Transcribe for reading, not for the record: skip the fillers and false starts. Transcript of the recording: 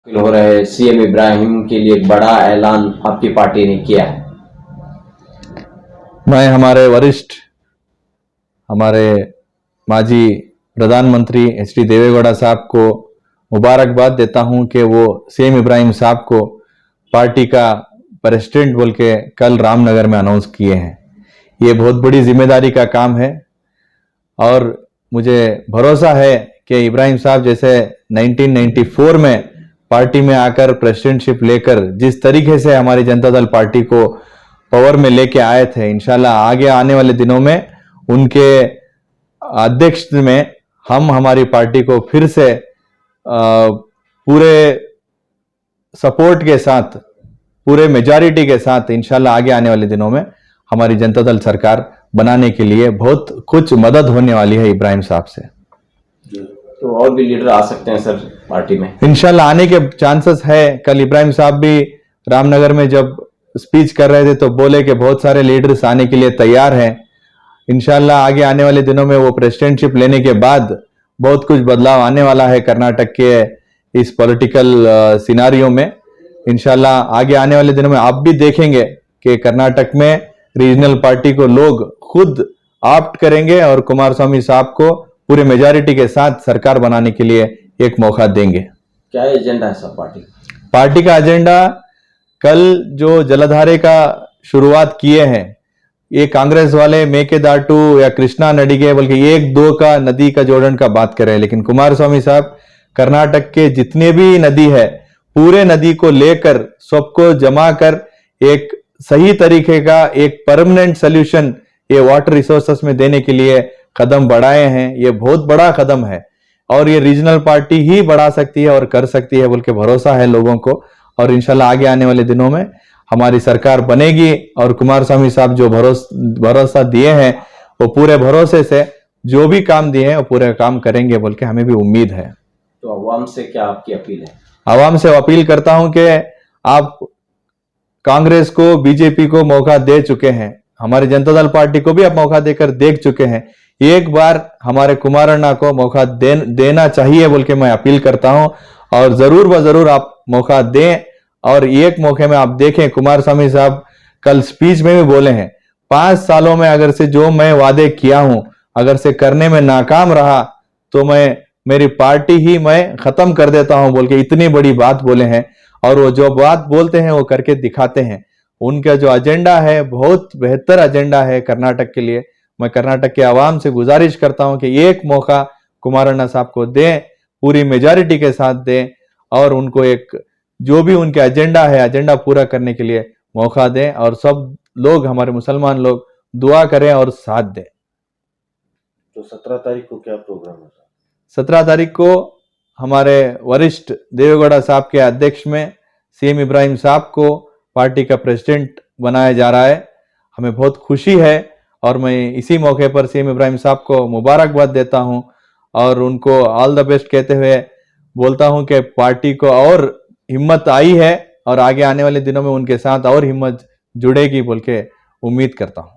हो रहे सीएम इब्राहिम के लिए एक बड़ा ऐलान आपकी पार्टी ने किया है। मैं हमारे वरिष्ठ हमारे माजी प्रधानमंत्री एच डी देवेगौड़ा साहब को मुबारकबाद देता हूं कि वो सीएम इब्राहिम साहब को पार्टी का प्रेसिडेंट बोल के कल रामनगर में अनाउंस किए हैं। ये बहुत बड़ी जिम्मेदारी का काम है और मुझे भरोसा है कि इब्राहिम साहब जैसे 1994 में पार्टी में आकर प्रेसिडेंटशिप लेकर जिस तरीके से हमारी जनता दल पार्टी को पावर में लेके आए थे, इंशाल्लाह आगे आने वाले दिनों में उनके अध्यक्ष में हम हमारी पार्टी को फिर से पूरे सपोर्ट के साथ, पूरे मेजॉरिटी के साथ इंशाल्लाह आगे आने वाले दिनों में हमारी जनता दल सरकार बनाने के लिए बहुत कुछ मदद होने वाली है इब्राहिम साहब से। तो और भी लीडर आ सकते हैं सर पार्टी में? इंशाल्लाह आने के चांसेस है। कल इब्राहिम साहब भी रामनगर में जब स्पीच कर रहे थे तो बोले कि बहुत सारे लीडर्स आने के लिए तैयार हैं। इंशाल्लाह आगे आने वाले दिनों में वो प्रेसिडेंटशिप लेने के बाद बहुत कुछ बदलाव आने वाला है कर्नाटक के इस पॉलिटिकल सिनारियो में। इंशाल्लाह आगे आने वाले दिनों में आप भी देखेंगे कि कर्नाटक में रीजनल पार्टी को लोग खुद ऑप्ट करेंगे और कुमारस्वामी साहब को पूरे मेजॉरिटी के साथ सरकार बनाने के लिए एक मौका देंगे। क्या एजेंडा है सब पार्टी का एजेंडा कल जो जलधारे का शुरुआत किए हैं, ये कांग्रेस वाले मेकेदाटू या कृष्णा नदी के बल्कि एक दो का नदी का जोड़न का बात कर रहे हैं, लेकिन कुमारस्वामी साहब कर्नाटक के जितने भी नदी है पूरे नदी को लेकर सबको जमा कर एक सही तरीके का एक परमानेंट सोल्यूशन ये वाटर रिसोर्सेस में देने के लिए कदम बढ़ाए हैं। ये बहुत बड़ा कदम है और ये रीजनल पार्टी ही बढ़ा सकती है और कर सकती है बोल के भरोसा है लोगों को। और इंशाल्लाह आगे आने वाले दिनों में हमारी सरकार बनेगी और कुमारस्वामी साहब जो भरोसा दिए हैं वो पूरे भरोसे से जो भी काम दिए हैं वो पूरे काम करेंगे बोल के हमें भी उम्मीद है। तो अवाम से क्या आपकी अपील है? अवाम से अपील करता हूं कि आप कांग्रेस को, बीजेपी को मौका दे चुके हैं, हमारी जनता दल पार्टी को भी आप मौका देकर देख चुके हैं, एक बार हमारे कुमारण्णा को मौका देना चाहिए बोल के मैं अपील करता हूं और जरूर व जरूर आप मौका दें। और एक मौके में आप देखें, कुमारस्वामी साहब कल स्पीच में भी बोले हैं 5 सालों में अगर से जो मैं वादे किया हूं अगर से करने में नाकाम रहा तो मैं मेरी पार्टी ही मैं खत्म कर देता हूं बोल के इतनी बड़ी बात बोले हैं। और वो जो बात बोलते हैं वो करके दिखाते हैं। उनका जो एजेंडा है बहुत बेहतर एजेंडा है कर्नाटक के लिए। मैं कर्नाटक के आवाम से गुजारिश करता हूं कि एक मौका कुमारण्णा साहब को दें, पूरी मेजॉरिटी के साथ दें और उनको एक जो भी उनके एजेंडा है एजेंडा पूरा करने के लिए मौका दें और सब लोग, हमारे मुसलमान लोग दुआ करें और साथ दें। तो 17 तारीख को क्या प्रोग्राम है? 17 तारीख को हमारे वरिष्ठ देवेगौड़ा साहब के अध्यक्ष में सीएम इब्राहिम साहब को पार्टी का प्रेसिडेंट बनाया जा रहा है। हमें बहुत खुशी है और मैं इसी मौके पर सीएम इब्राहिम साहब को मुबारकबाद देता हूं और उनको ऑल द बेस्ट कहते हुए बोलता हूं कि पार्टी को और हिम्मत आई है और आगे आने वाले दिनों में उनके साथ और हिम्मत जुड़ेगी बोल के उम्मीद करता हूं।